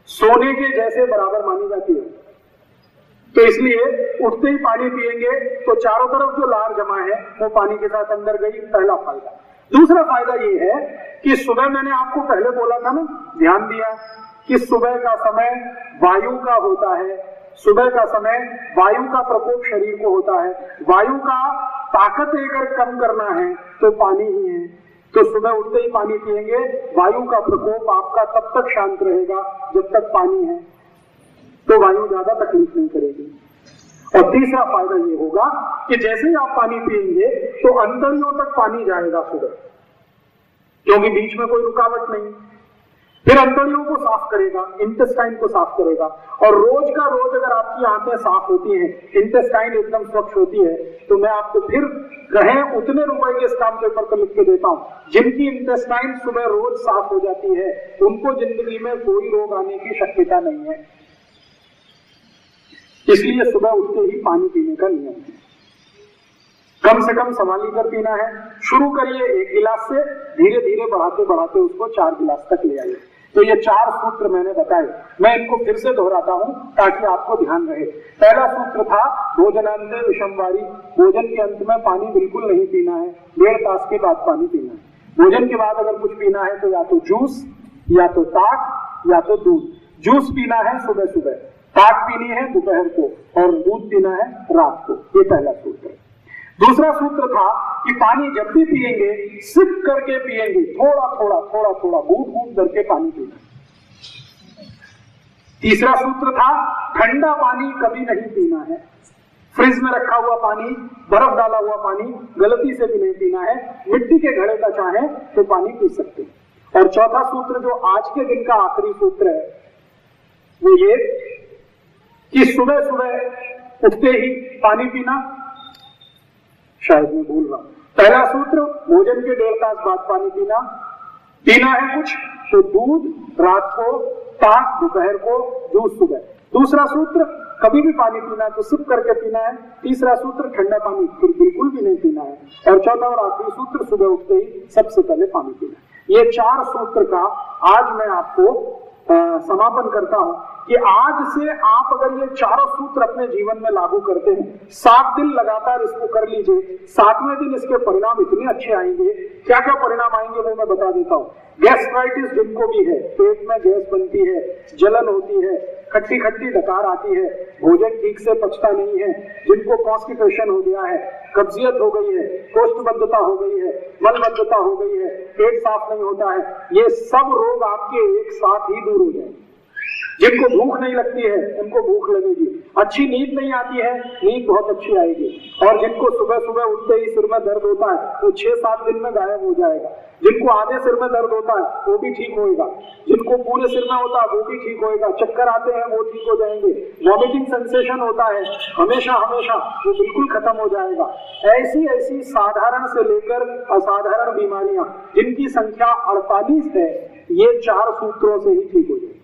सोने के जैसे बराबर मानी जाती है। तो इसलिए उठते ही पानी पिएंगे तो चारों तरफ जो लार जमा है वो पानी के साथ अंदर गई, पहला फायदा। दूसरा फायदा ये है कि सुबह मैंने आपको पहले बोला था ना, ध्यान दिया कि सुबह का समय वायु का होता है। सुबह का समय वायु का प्रकोप शरीर को होता है। वायु का ताकत लेकर कम करना है तो पानी ही है। तो सुबह उठते ही पानी पिएंगे, वायु का प्रकोप आपका तब तक शांत रहेगा जब तक पानी है, तो वायु ज्यादा तकलीफ नहीं करेगी। और तीसरा फायदा ये होगा कि जैसे ही आप पानी पिएंगे तो अंतड़ियों तक पानी जाएगा सुबह, क्योंकि बीच में कोई रुकावट नहीं। फिर अंतड़ियों को साफ करेगा, इंटेस्टाइन को साफ करेगा। और रोज का रोज अगर आपकी आंतें साफ होती हैं, इंटेस्टाइन एकदम स्वच्छ होती है, तो मैं आपको फिर कहें उतने रुपए के स्टाम्प पेपर पर लिख के देता हूं। जिनकी इंटेस्टाइन सुबह रोज साफ हो जाती है उनको जिंदगी में कोई रोग आने की शक्यता नहीं है। इसलिए सुबह उठते ही पानी पीने का नियम है। कम से कम संभाली कर पीना है। शुरू करिए 1 गिलास से, धीरे धीरे बढ़ाते बढ़ाते उसको 4 गिलास तक ले आइए। तो ये 4 सूत्र मैंने बताए, मैं इनको फिर से दोहराता हूं ताकि आपको ध्यान रहे। पहला सूत्र था भोजनांते विषमवारी, भोजन के अंत में पानी बिल्कुल नहीं पीना है, 1.5 तास के बाद पानी पीना है। भोजन के बाद अगर कुछ पीना है तो या तो जूस, या तो ताक, या तो दूध। जूस पीना है सुबह सुबह, ताक पीनी है दोपहर को, और दूध पीना है रात को। ये पहला सूत्र है। दूसरा सूत्र था कि पानी जब भी पिएंगे सिप करके पिएंगे, थोड़ा थोड़ा थोड़ा थोड़ा बूंद बूंद करके पानी पीना। तीसरा सूत्र था ठंडा पानी कभी नहीं पीना है। फ्रिज में रखा हुआ पानी, बर्फ डाला हुआ पानी गलती से भी नहीं पीना है। मिट्टी के घड़े का चाहे तो पानी पी सकते हैं। और चौथा सूत्र जो आज के दिन का आखिरी सूत्र है वो ये कि सुबह सुबह उठते ही पानी पीना। शायद मैं भूल रहा हूं। पहला सूत्र भोजन के 1.5 तास बाद पानी पीना। पीना है कुछ तो दूध रात को, ताक दोपहर को, जूस सुबह। दूसरा सूत्र कभी भी पानी पीना है तो सिप करके पीना है। तीसरा सूत्र ठंडा पानी फिर बिल्कुल भी नहीं पीना है। और चौथा और आखिरी सूत्र सुबह उठते ही सबसे पहले पानी पीना है। ये 4 सूत्र का आज मैं आपको समापन करता हूं कि आज से आप अगर ये 4 सूत्र अपने जीवन में लागू करते हैं, 7 दिन लगातार इसको कर लीजिए, 7वें दिन इसके परिणाम इतने अच्छे आएंगे। क्या क्या परिणाम आएंगे वो मैं बता देता हूं। गैस्ट्राइटिस जिनको भी है, पेट में गैस बनती है, जलन होती है, खट्टी खट्टी डकार आती है, भोजन ठीक से पचता नहीं है, जिनको कॉन्स्टिपेशन हो गया है, कब्जियत हो गई है, कोष्ठबद्धता हो गई है, मलबद्धता हो गई है, पेट साफ नहीं होता है, ये सब रोग आपके एक साथ ही दूर हो जाएंगे। जिनको भूख नहीं लगती है उनको भूख लगेगी, अच्छी नींद नहीं आती है नींद बहुत अच्छी आएगी, और जिनको सुबह सुबह उठते ही सिर में दर्द होता है वो 6-7 दिन में गायब हो जाएगा। जिनको आधे सिर में दर्द होता है वो भी ठीक होएगा, जिनको पूरे सिर में होता है वो भी ठीक होएगा, चक्कर आते हैं वो ठीक हो जाएंगे, वॉमिटिंग सेंसेशन होता है हमेशा हमेशा वो बिल्कुल खत्म हो जाएगा। ऐसी ऐसी साधारण से लेकर असाधारण बीमारियां जिनकी संख्या 48 है, ये 4 सूत्रों से ही ठीक हो जाएगी।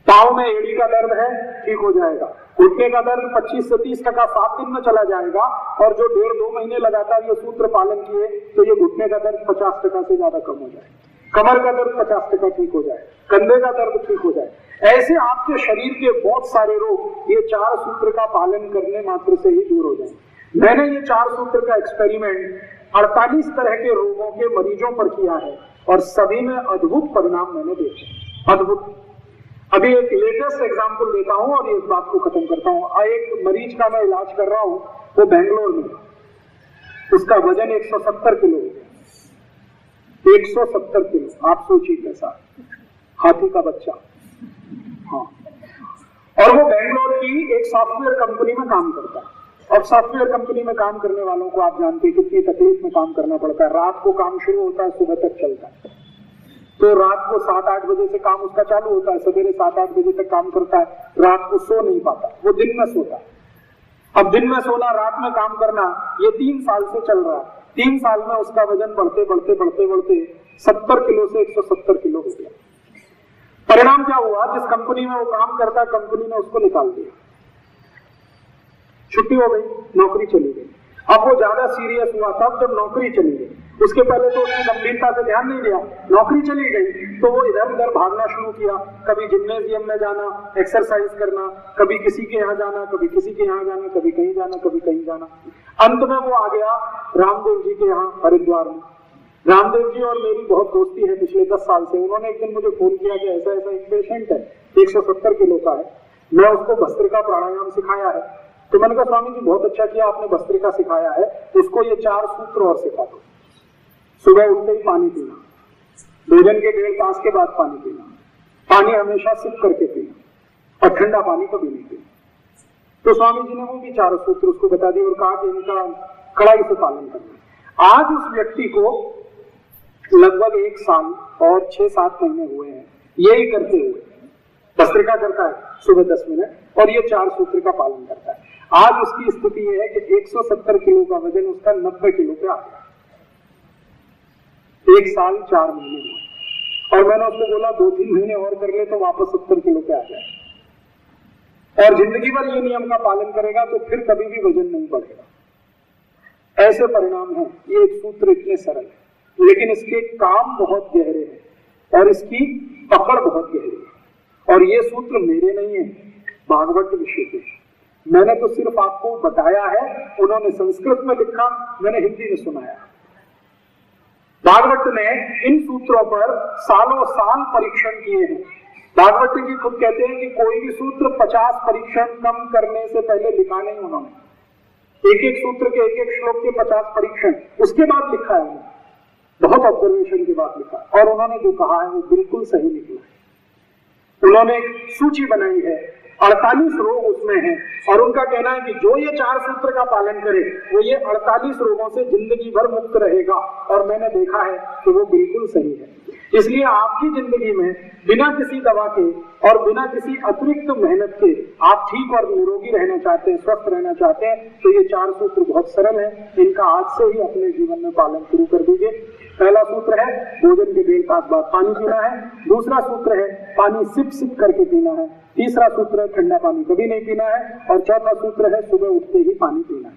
पांव में एड़ी का दर्द है, ठीक हो जाएगा। घुटने का दर्द 25 से 30% 7 दिन में चला जाएगा। और जो 1.5-2 महीने लगातार ये सूत्र पालन किए तो ये घुटने का दर्द 50% से ज्यादा कम हो जाए, कमर का दर्द 50% ठीक हो जाए, कंधे का दर्द ठीक हो जाए। ऐसे आपके शरीर के बहुत सारे रोग ये 4 सूत्र का पालन करने मात्र से ही दूर हो जाए। मैंने ये 4 सूत्र का एक्सपेरिमेंट 48 तरह के रोगों के मरीजों पर किया है और सभी में अद्भुत परिणाम मैंने देखे, अद्भुत। अभी एक लेटेस्ट एग्जांपल देता हूं और इस बात को खत्म करता हूं। एक मरीज का मैं इलाज कर रहा हूं, वो बेंगलोर में, उसका वजन 170 किलो हो गया। 170 किलो, आप सोचिए कैसा, हाथी का बच्चा। हाँ, और वो बेंगलोर की एक सॉफ्टवेयर कंपनी में काम करता है। और सॉफ्टवेयर कंपनी में काम करने वालों को आप जानते हैं कितनी तकलीफ में काम करना पड़ता है। रात को काम शुरू होता है, सुबह तक चलता है, तो रात को 7-8 बजे से काम उसका चालू होता है, सवेरे 7-8 बजे तक काम करता है, रात को सो नहीं पाता, वो दिन में सोता है। अब दिन में सोना रात में काम करना ये 3 साल से चल रहा है। 3 साल में उसका वजन बढ़ते बढ़ते बढ़ते बढ़ते 70 किलो से 170 किलो हो गया। परिणाम क्या हुआ, जिस कंपनी में वो काम करता, कंपनी ने उसको निकाल दिया, छुट्टी हो गई, नौकरी चली गई। अब वो ज्यादा सीरियस हुआ तब जब नौकरी चली गई। उसके पहले तो उसने गंभीरता से ध्यान नहीं दिया, नौकरी चली गई तो वो इधर उधर भागना शुरू किया, कभी जिम्नेजियम में जाना, एक्सरसाइज करना, कभी किसी के यहाँ जाना, कभी किसी के यहाँ जाना, कभी कहीं जाना, कभी कहीं जाना। अंत में वो आ गया रामदेव जी के यहाँ हरिद्वार में। रामदेव जी और मेरी बहुत दोस्ती है पिछले 10 साल से। उन्होंने एक दिन मुझे फोन किया कि ऐसा ऐसा एक पेशेंट है, 170 किलो का है, मैं उसको भस्त्रिका प्राणायाम सिखाया है। तो मैंने कहा स्वामी जी बहुत अच्छा किया आपने, भस्त्रिका सिखाया है, उसको ये 4 सूत्र और सिखा दो। सुबह उठते ही पानी पीना, भोजन के 1.5 तास के बाद पानी पीना, पानी हमेशा सिप करके पीना, और ठंडा पानी कभी नहीं पीना। तो स्वामी जी ने वो भी 4 सूत्र उसको बता दिए और कहा कि इनका कड़ाई से पालन करना। आज उस व्यक्ति को लगभग 1 साल और 6-7 महीने हुए हैं यही करते हुए। भस्त्रिका करता है सुबह 10 मिनट और ये 4 सूत्र का पालन करता है। आज उसकी स्थिति यह है कि 170 किलो का वजन उसका 90 किलो पे आ गया। 1 साल 4 महीने हुए और मैंने उसको बोला 2-3 महीने और कर ले तो वापस 70 किलो पे आ जाए और जिंदगी भर ये नियम का पालन करेगा तो फिर कभी भी वजन नहीं बढ़ेगा। ऐसे परिणाम है। ये एक सूत्र इतने सरल है लेकिन इसके काम बहुत गहरे हैं और इसकी पकड़ बहुत गहरी है। और ये सूत्र मेरे नहीं है, भागवत ऋषि के। मैंने तो सिर्फ आपको बताया है, उन्होंने संस्कृत में लिखा, मैंने हिंदी में सुनाया। भागवत ने इन सूत्रों पर सालों साल परीक्षण किए हैं। भागवत जी खुद कहते हैं कि कोई भी सूत्र 50 परीक्षण कम करने से पहले लिखा नहीं उन्होंने। एक एक सूत्र के एक एक श्लोक के 50 परीक्षण उसके बाद लिखा है उन्होंने, बहुत ऑब्जर्वेशन के बाद लिखा और उन्होंने जो कहा है वो बिल्कुल सही निकला है। उन्होंने एक सूची बनाई है, 48 रोग उसमें हैं और उनका कहना है कि जो ये 4 सूत्र का पालन करे वो ये 48 रोगों से जिंदगी भर मुक्त रहेगा और मैंने देखा है कि वो बिल्कुल सही है। इसलिए आपकी जिंदगी में बिना किसी दवा के और बिना किसी अतिरिक्त मेहनत के आप ठीक और निरोगी रहना चाहते हैं, स्वस्थ रहना चाहते हैं तो ये 4 सूत्र बहुत सरल है। इनका आज से ही अपने जीवन में पालन शुरू कर दीजिए। पहला सूत्र है भोजन के 1.5 तास बाद पानी पीना है। दूसरा सूत्र है पानी सिप सिप करके पीना है। तीसरा सूत्र है ठंडा पानी कभी नहीं पीना है और चौथा सूत्र है सुबह उठते ही पानी पीना है।